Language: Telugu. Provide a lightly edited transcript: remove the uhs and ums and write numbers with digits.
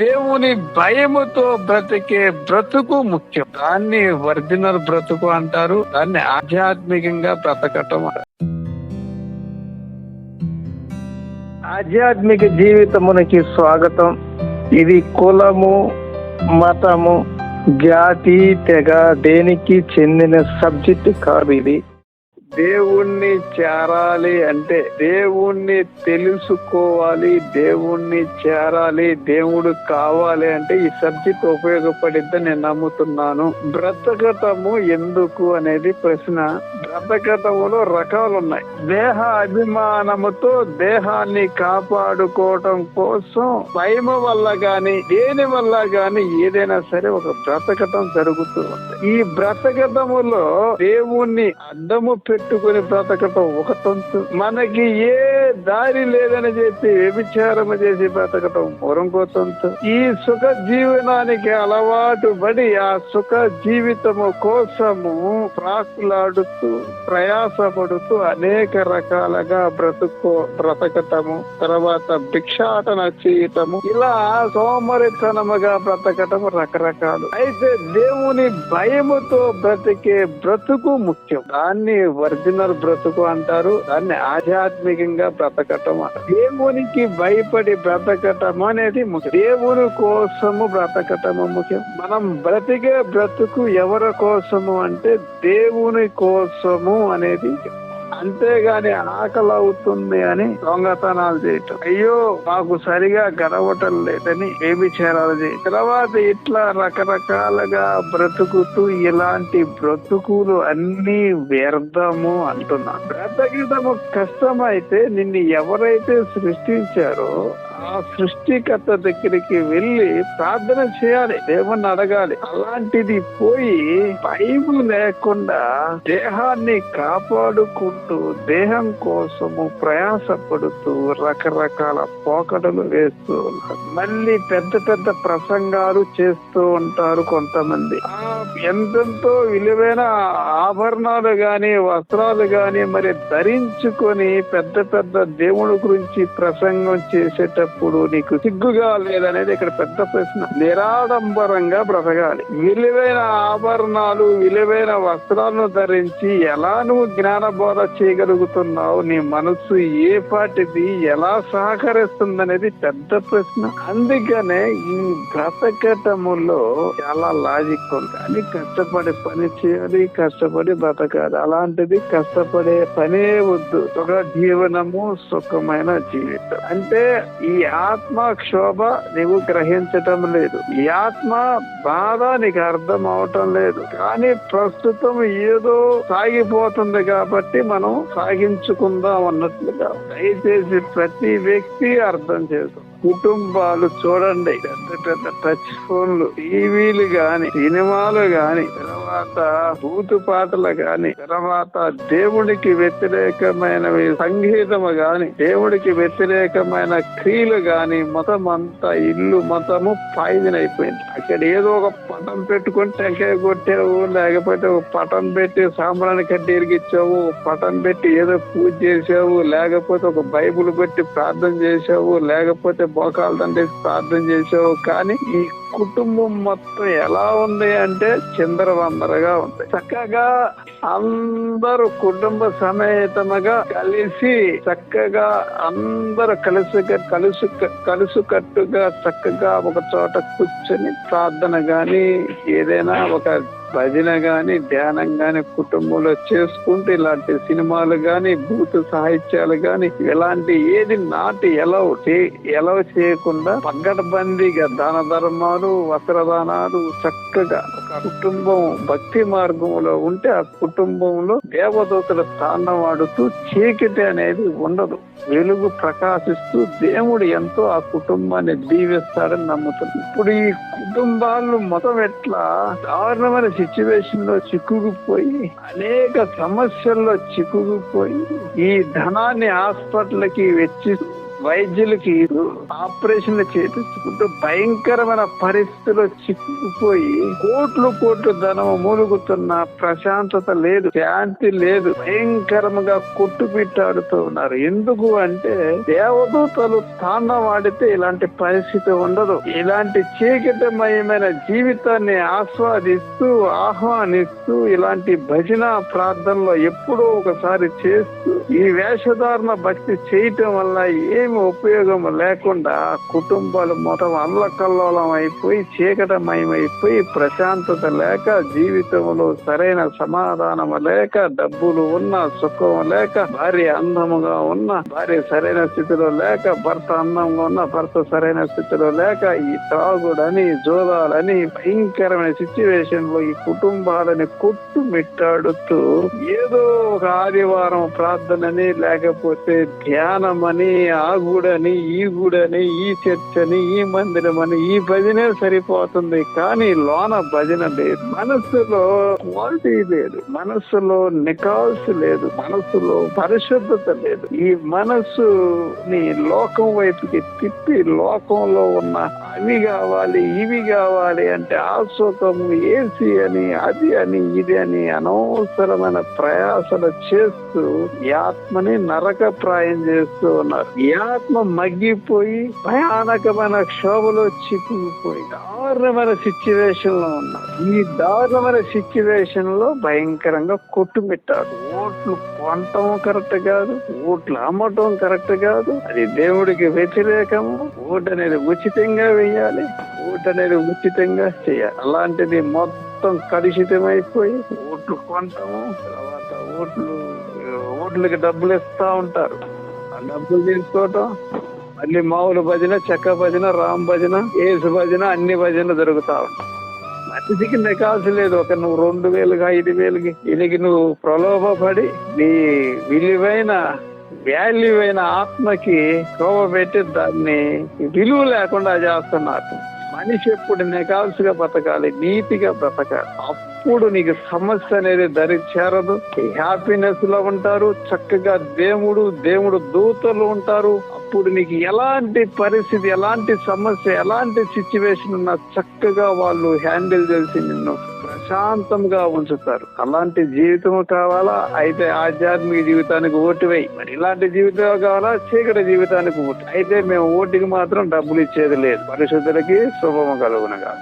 దేవుని భయముతో బ్రతికే బ్రతుకు ముఖ్యం. దాన్ని ఒరిజినల్ బ్రతుకు అంటారు. దాన్ని ఆధ్యాత్మికంగా బ్రతకటం అంటారు. ఆధ్యాత్మిక జీవితమునికి స్వాగతం. ఇది కులము, మతము, జాతి, తెగ దేనికి చెందిన సబ్జెక్ట్ కాదు. ఇది దేవుణ్ణి చేరాలి అంటే దేవుణ్ణి తెలుసుకోవాలి, దేవుణ్ణి చేరాలి, దేవుడు కావాలి అంటే ఈ సబ్జెక్ట్ ఉపయోగపడిద్దని నేను నమ్ముతున్నాను. బ్రతకటము ఎందుకు అనేది ప్రశ్న. బ్రతకటములో రకాలు ఉన్నాయి. దేహ అభిమానముతో దేహాన్ని కాపాడుకోవటం కోసం భయం వల్ల గాని దేని వల్ల గాని ఏదైనా సరే ఒక బ్రతకటం జరుగుతూ ఉంది. ఈ బ్రతకటములో దేవుణ్ణి అడ్డము పెట్టుకుని బ్రతకటం ఒక తంతు. మనకి ఏ దారి లేదని చెప్పి వ్యభిచారము చేసి బ్రతకటం మరొక తంతు. ఈ సుఖ జీవనానికి అలవాటు పడి ఆ సుఖ జీవితము కోసము ప్రాకులాడుతూ ప్రయాసపడుతూ అనేక రకాలుగా బ్రతకటము, తర్వాత భిక్షాటన చేయటము, ఇలా సోమరితనముగా బ్రతకటము రకరకాలు. అయితే దేవుని భయముతో బ్రతికే బ్రతుకు ముఖ్యం. దాన్ని ఒరిజినల్ బ్రతుకు అంటారు. దాన్ని ఆధ్యాత్మికంగా బ్రతకటం అంటారు. దేవునికి భయపడి బ్రతకటం అనేది ముఖ్యం. దేవుని కోసము బ్రతకటము ముఖ్యం. మనం బ్రతికే బ్రతుకు ఎవరి కోసము అంటే దేవుని కోసము అనేది. అంతేగాని ఆకలి అవుతుంది అని దొంగతనాలు చేయటం, అయ్యో మాకు సరిగా గడవటం లేదని వ్యభిచారాలు చేయటం, తర్వాత ఇట్లా రకరకాలుగా బ్రతుకుతూ ఇలాంటి బ్రతుకులు అన్ని వ్యర్థము అంటున్నాను. బ్రతకటము కష్టమైతే నిన్ను ఎవరైతే సృష్టించారో ఆ సృష్టికర్త దగ్గరికి వెళ్ళి ప్రార్థన చేయాలి, దేవుణ్ణి అడగాలి. అలాంటిది పోయి భయం లేకుండా దేహాన్ని కాపాడుకుంటూ దేహం కోసము ప్రయాసపడుతూ రకరకాల పోకడలు వేస్తూ ఉంటారు. మళ్ళీ పెద్ద పెద్ద ప్రసంగాలు చేస్తూ ఉంటారు కొంతమంది. ఎంతెంతో విలువైన ఆభరణాలు గాని వస్త్రాలు గాని మరి ధరించుకొని పెద్ద పెద్ద దేవుడి గురించి ప్రసంగం చేసేటప్పుడు నీకు సిగ్గుగా లేదనేది ఇక్కడ పెద్ద ప్రశ్న. నిరాడంబరంగా బ్రతకాలి. విలువైన ఆభరణాలు విలువైన వస్త్రాలను ధరించి ఎలా నువ్వు జ్ఞాన బోధ చేయగలుగుతున్నావు? నీ మనస్సు ఏ పాటిది ఎలా సహకరిస్తుందనేది పెద్ద ప్రశ్న. అందుకనే ఈ బ్రతకటములో చాలా లాజిక్ ఉంది. కానీ కష్టపడి పని చేయాలి, కష్టపడి బ్రతకాలి. అలాంటిది కష్టపడే పనే వద్దు. సుఖ జీవనము సుఖమైన జీవితం అంటే ఈ ఆత్మ క్షోభ నీవు గ్రహించటం లేదు. ఈ ఆత్మ బాధ నీకు అర్థం అవటం లేదు. కానీ ప్రస్తుతం ఏదో సాగిపోతుంది కాబట్టి మనం సాగించుకుందాం అన్నట్లుగా. దయచేసి ప్రతి వ్యక్తి అర్థం చేసుకో. కుటుంబాలు చూడండి, పెద్ద పెద్ద టచ్ ఫోన్లు, టీవీలు గాని, సినిమాలు గాని, తర్వాత బూతు పాటలు గాని, తర్వాత దేవుడికి వ్యతిరేకమైనవి సంగీతము గాని, దేవుడికి వ్యతిరేకమైన క్రియలు గాని, మతం అంతా ఇల్లు మతము పాయిజన్ అయిపోయింది. అక్కడ ఏదో ఒక పటం పెట్టుకుని టెంకాయ కొట్టావు, లేకపోతే ఒక పటం పెట్టి సాంబ్రాన్ని కట్టి ఎరిగిచ్చావు, పటం పెట్టి ఏదో పూజ చేసావు, లేకపోతే ఒక బైబుల్ పెట్టి ప్రార్థన చేసావు, లేకపోతే మోకాలు దండేసి ప్రార్థన చేసావు. కానీ ఈ కుటుంబం మొత్తం ఎలా ఉంది అంటే చిందరవందరగా ఉంది. చక్కగా అందరూ కుటుంబ సమేతముగా కలిసి చక్కగా అందరూ కలుసుకట్టుగా చక్కగా ఒక చోట కూర్చొని ప్రార్థన గాని ఏదైనా ఒక భజన గాని ధ్యానం గాని కుటుంబంలో చేసుకుంటూ ఇలాంటి సినిమాలు గాని భూత సాహిత్యాలు గాని ఇలాంటి ఏది నాటి ఎలా చేయకుండా పగడ్బందీగా దాన ధర్మాలు వస్త్రదానాలు చక్కగా ఒక కుటుంబం భక్తి మార్గంలో ఉంటే ఆ కుటుంబంలో దేవదూతల స్థానం ఆడుతూ చీకటి అనేది ఉండదు. వెలుగు ప్రకాశిస్తూ దేవుడు ఎంతో ఆ కుటుంబాన్ని దీవిస్తాడని నమ్ముతుంది. ఇప్పుడు ఈ కుటుంబాలు మొత్తం ఎట్లా దారుణమైన సిచ్యువేషన్ లో చిక్కుకుపోయి అనేక సమస్యల్లో చిక్కుకుపోయి ఈ ధనాన్ని హాస్పిటల్ కి వైద్యులకి ఆపరేషన్లు చేపించుకుంటూ భయంకరమైన పరిస్థితిలో చిక్కుకుపోయి కోట్లు ధనము మూలుగుతున్న ప్రశాంతత లేదు, శాంతి లేదు, భయంకరంగా కొట్టుమిట్టాడుతూ ఉన్నారు. ఎందుకు అంటే దేవదూతలు తాండవాడితే ఇలాంటి పరిస్థితి ఉండదు. ఇలాంటి చీకటిమయమైన జీవితాన్ని ఆస్వాదిస్తూ ఆహ్వానిస్తూ ఇలాంటి భజన ప్రార్థనలో ఎప్పుడో ఒకసారి చేస్తూ ఈ వేషధారణ భక్తి చేయటం వల్ల ఏమి ఉపయోగం లేకుండా కుటుంబాలు మొత్తం అల్లకల్లోలం అయిపోయి చీకటమయమైపోయి ప్రశాంతత లేక జీవితంలో సరైన సమాధానం లేక డబ్బులు ఉన్నా సుఖం లేక భార్య అందముగా ఉన్న భార్య సరైన స్థితిలో లేక భర్త అందంగా ఉన్న భర్త సరైన స్థితిలో లేక ఈ త్రాగుడని జోదాలని భయంకరమైన సిచ్యువేషన్ లో ఈ కుటుంబాలని కొట్టుమిట్టాడుతూ ఏదో ఒక ఆదివారం ప్రార్థనని లేకపోతే ధ్యానమని ఆ గుడని ఈ గుడని ఈ చర్చ్ అని ఈ మందిరం అని ఈ భజనే సరిపోతుంది. కానీ లోన భజన లేదు, మనస్సులో క్వాలిటీ లేదు, మనస్సులో నికాల్సి లేదు, మనస్సులో పరిశుద్ధత లేదు. ఈ మనస్సుని లోకం వైపుకి తిప్పి లోకంలో ఉన్న అవి కావాలి ఇవి కావాలి అంటే ఆ సుఖము ఏసీ అని అది అని ఇది అని అనవసరమైన ప్రయాసలు చేస్తూ ఈ ఆత్మని నరకప్రాయం చేస్తూ ఉన్నారు. ఈ ఆత్మ మగ్గిపోయి భయానకమైన క్షోభలో చిక్కుకుపోయి దారుణమైన సిచ్యువేషన్ లో ఉన్నారు. ఈ దారుణమైన సిచ్యువేషన్ లో భయంకరంగా కొట్టుమిట్టారు. ఓట్లు కొనటం కరెక్ట్ కాదు, ఓట్లు అమ్మటం కరెక్ట్ కాదు, అది దేవుడికి వ్యతిరేకము. ఓటు అనేది ఉచితంగా వేయాలి, ఓటు అనేది ఉచితంగా చేయాలి. అలాంటిది మొత్తం కలుషితమైపోయి ఓట్లు కొంటాము, తర్వాత ఓట్లకి డబ్బులు ఇస్తా ఉంటారు. ఆ డబ్బులు తీసుకోవటం మళ్ళీ మామూలు భజన, చెక్క భజన, రామ్ భజన, ఏసు భజన, అన్ని భజనలు జరుగుతా ఉంటాయి. మనిషికి నికాల్సి లేదు. ఒక నువ్వు 2,000 5,000కి దీనికి నువ్వు ప్రలోభపడి నీ విలువైన వాల్యూ అయిన ఆత్మకి కోవ పెట్టి దాన్ని విలువ లేకుండా చేస్తున్నారు. మనిషి ఎప్పుడు నికాల్సిగా బ్రతకాలి, నీతిగా బ్రతకాలి. అప్పుడు నీకు సమస్య అనేది దరి చేరదు. హ్యాపీనెస్ లో ఉంటారు, చక్కగా దేవుడు దూతలు ఉంటారు. అప్పుడు నీకు ఎలాంటి పరిస్థితి, ఎలాంటి సమస్య, ఎలాంటి సిచ్యువేషన్ ఉన్నా చక్కగా వాళ్ళు హ్యాండిల్ చేసి నిన్ను ప్రశాంతంగా ఉంచుతారు. అలాంటి జీవితం కావాలా? అయితే ఆధ్యాత్మిక జీవితానికి ఓటు వేయి. మరి ఇలాంటి జీవితం కావాలా? చీకటి జీవితానికి ఓటు. అయితే మేము ఓటుకి మాత్రం డబ్బులు ఇచ్చేది లేదు. పరిశుద్ధులకి శుభము కలుగునుగా.